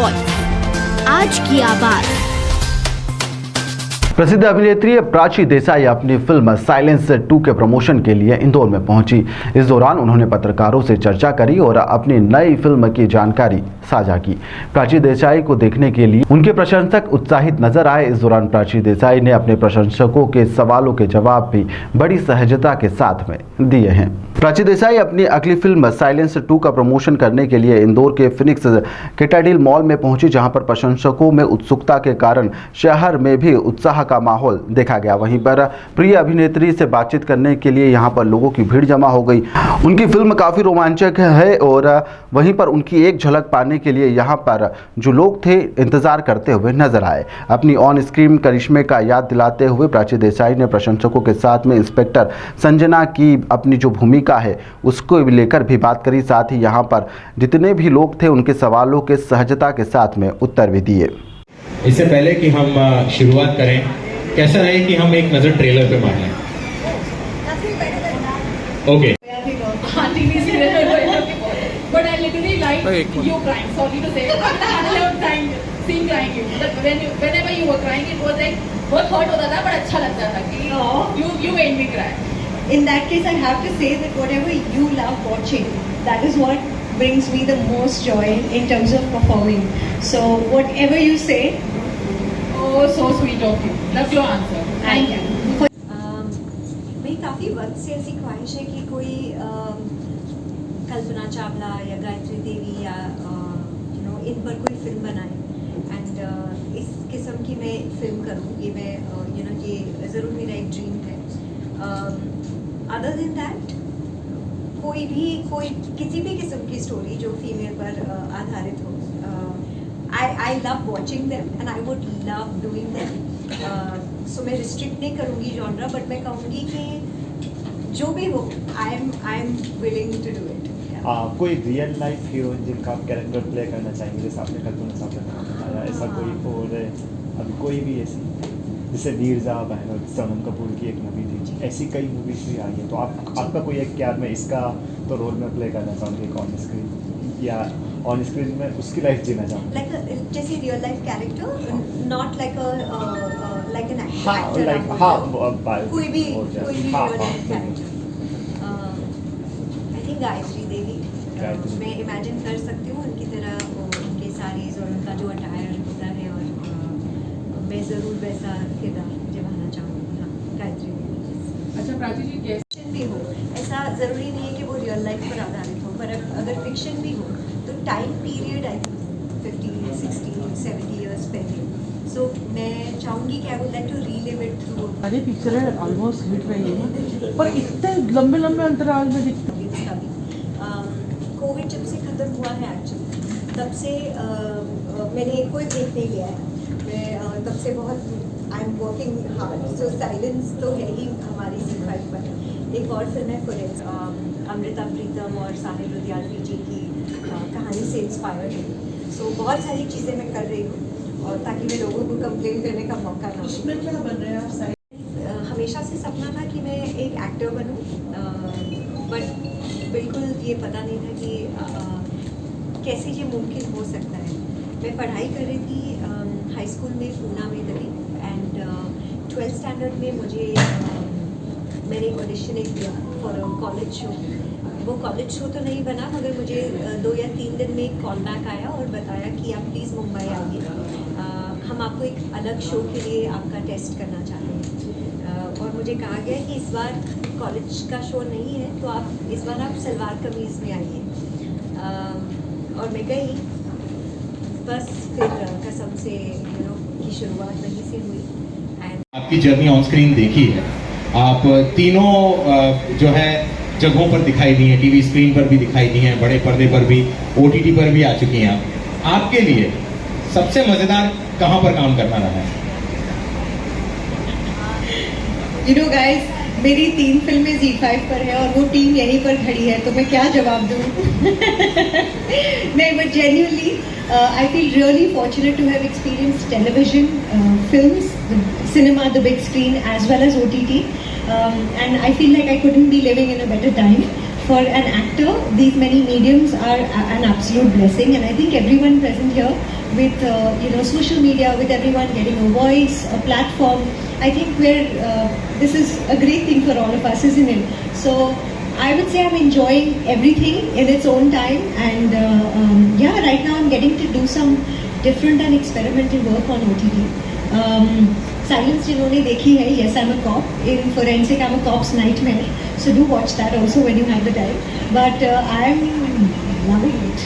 Voice, आज की आवाज। प्रसिद्ध अभिनेत्री प्राची देसाई अपनी फिल्म साइलेंस 2 के प्रमोशन के लिए इंदौर में पहुंची। इस दौरान उन्होंने पत्रकारों से चर्चा करी और अपनी नई फिल्म की जानकारी साझा की। प्राची देसाई को देखने के लिए उनके प्रशंसक उत्साहित नजर आए। इस दौरान प्राची देसाई ने अपने प्रशंसकों के सवालों के जवाब भी बड़ी सहजता के साथ में दिए हैं। प्राची देसाई अपनी अगली फिल्म साइलेंस 2 का प्रमोशन करने के लिए इंदौर के फिनिक्स केटाडिल मॉल में पहुंची, जहां पर प्रशंसकों में उत्सुकता के कारण शहर में भी उत्साह का माहौल देखा गया। वहीं पर प्रिय अभिनेत्री से बातचीत करने के लिए यहां पर लोगों की भीड़ जमा हो गई। उनकी फिल्म काफ़ी रोमांचक है और वहीं पर उनकी एक झलक पाने के लिए यहां पर जो लोग थे इंतज़ार करते हुए नजर आए। अपनी ऑन स्क्रीन करिश्मे का याद दिलाते हुए प्राची देसाई ने प्रशंसकों के साथ में इंस्पेक्टर संजना की अपनी जो भूमिका है उसको लेकर भी बात करी। साथ ही यहाँ पर जितने भी लोग थे उनके सवालों के सहजता के साथ में उत्तर भी दिए। इससे पहले कि हम शुरुआत करें, कैसा रहे कि हम एक नजर ट्रेलर पे मार लें? Okay. But I literally like you crying. Sorry to say, but I love crying, seeing crying you. But whenever you were crying, it was like बहुत hurt होता था, but अच्छा लगता था कि you made me cry. In that case, I have to say that whatever you love watching, that is what brings me the most joy in terms of performing. So whatever you say, Oh, so sweet of you. Love your answer. thank you. मेरी काफ़ी वक्त से ऐसी ख्वाहिश है कि कोई कल्पना चावला या गायत्री देवी या इन पर कोई फिल्म बनाए एंड इस किस्म की मैं फिल्म करूँ। ये मैं ये ज़रूर मेरा एक ड्रीम है। अदर देन दैट कोई किसी भी किस्म की स्टोरी जो फीमेल पर आधारित हो, I love watching them and I would love doing them. So मैं रिस्ट्रिक्ट नहीं करूँगी जॉनरा, बट मैं कहूँगी कि जो भी हो I am willing to do it. कोई रियल लाइफ हीरोइन जिनका आप कैरेक्टर प्ले करना चाहेंगे, जैसे आपने कल्पना चावला का बताया, ऐसा कोई और अभी कोई भी ऐसी, जैसे वीर ज़ाँ बहन और सनम कपूर की एक मूवी थी, ऐसी कई मूवीज भी आई है, तो आपका कोई एक क्या मैं इसका तो रोल में प्ले करना चाहूँगी एक ऑन स्क्रीन या ऑन स्क्रीन में उसकी लाइफ जीना चाहूँगी, लाइक जैसे real life character, not like an actor. कोई भी real life character. I think Gayatri Devi मैं इमेजिन कर सकती हूँ उनकी तरह, उनके साड़ीज़ और उनका जो अटायर होता है, और मैं ज़रूर वैसा किरदार निभाना चाहूँगी। हाँ, गायत्री देवी। अच्छा प्राची जी, कैसे भी हो, ऐसा ज़रूरी नहीं है कि वो रियल लाइफ पर आधारित हो, पर अगर फिक्शन भी हो तो time period I think 50, 60, 70 years पहले। सो मैं चाहूँगी कि I would like to relive it through. अरे पिक्चर ऑलमोस्ट हिट रही है, पर इतने लंबे लंबे अंतराल में दिखता है। कोविड जब से ख़त्म हुआ है एक्चुअली, तब से मैंने कोई ब्रेक नहीं लिया है। मैं तब से बहुत I am working hard. So silence तो है ही हमारी C5 पर। एक और फिल्म है फुरेंस, अमृता प्रीतम और साहिल रुदयालवी जी की कहानी से इंस्पायर्ड है। सो बहुत सारी चीज़ें मैं कर रही हूँ, और ताकि मैं लोगों को कंप्लेन करने का मौका ना उसमें क्या बन रहे हैं आप? हमेशा से सपना था कि मैं एक एक्टर बनूं, बट बिल्कुल ये पता नहीं था कि कैसे ये मुमकिन हो सकता है। मैं पढ़ाई कर रही थी हाई स्कूल में पूना में तभी, एंड 12th स्टैंडर्ड में मुझे मैंने एक ऑडिशन दिया फॉर अ कॉलेज शो। वो कॉलेज शो तो नहीं बना, मगर मुझे 2 या 3 दिन में एक कॉल बैक आया और बताया कि आप प्लीज़ मुंबई आइए, हम आपको एक अलग शो के लिए आपका टेस्ट करना चाहते हैं। और मुझे कहा गया कि इस बार कॉलेज का शो नहीं है, तो आप इस बार आप सलवार कमीज़ में आइए। और मैं गई, बस फिर कसम से की शुरुआत वहीं से हुई। एंड आपकी जर्नी ऑन स्क्रीन देखी है, आप तीनों जो है जगहों पर दिखाई दी हैं, टीवी स्क्रीन पर भी दिखाई दी हैं, बड़े पर्दे पर भी, OTT पर भी आ चुकी हैं। आपके लिए सबसे मजेदार कहाँ पर काम करना रहा है? You know guys, मेरी 3 फिल्में Z5 पर है और वो टीम यहीं पर खड़ी है, तो मैं क्या जवाब दूँ? नहीं, but genuinely, I feel really fortunate to have experienced television, films, the cinema, the big screen, as well as OTT. And I feel like I couldn't be living in a better time. for an actor, these many mediums are an absolute blessing, and I think everyone present here with social media, with everyone getting a voice, a platform, I think this is a great thing for all of us, isn't it? So I would say I'm enjoying everything in its own time, and right now I'm getting to do some different and experimental work on OTT. Silence जिन्होंने देखी है, yes, I'm a cop. In Forensic, I'm a cop's nightmare. So do watch that also when you have the time. But I'm loving it.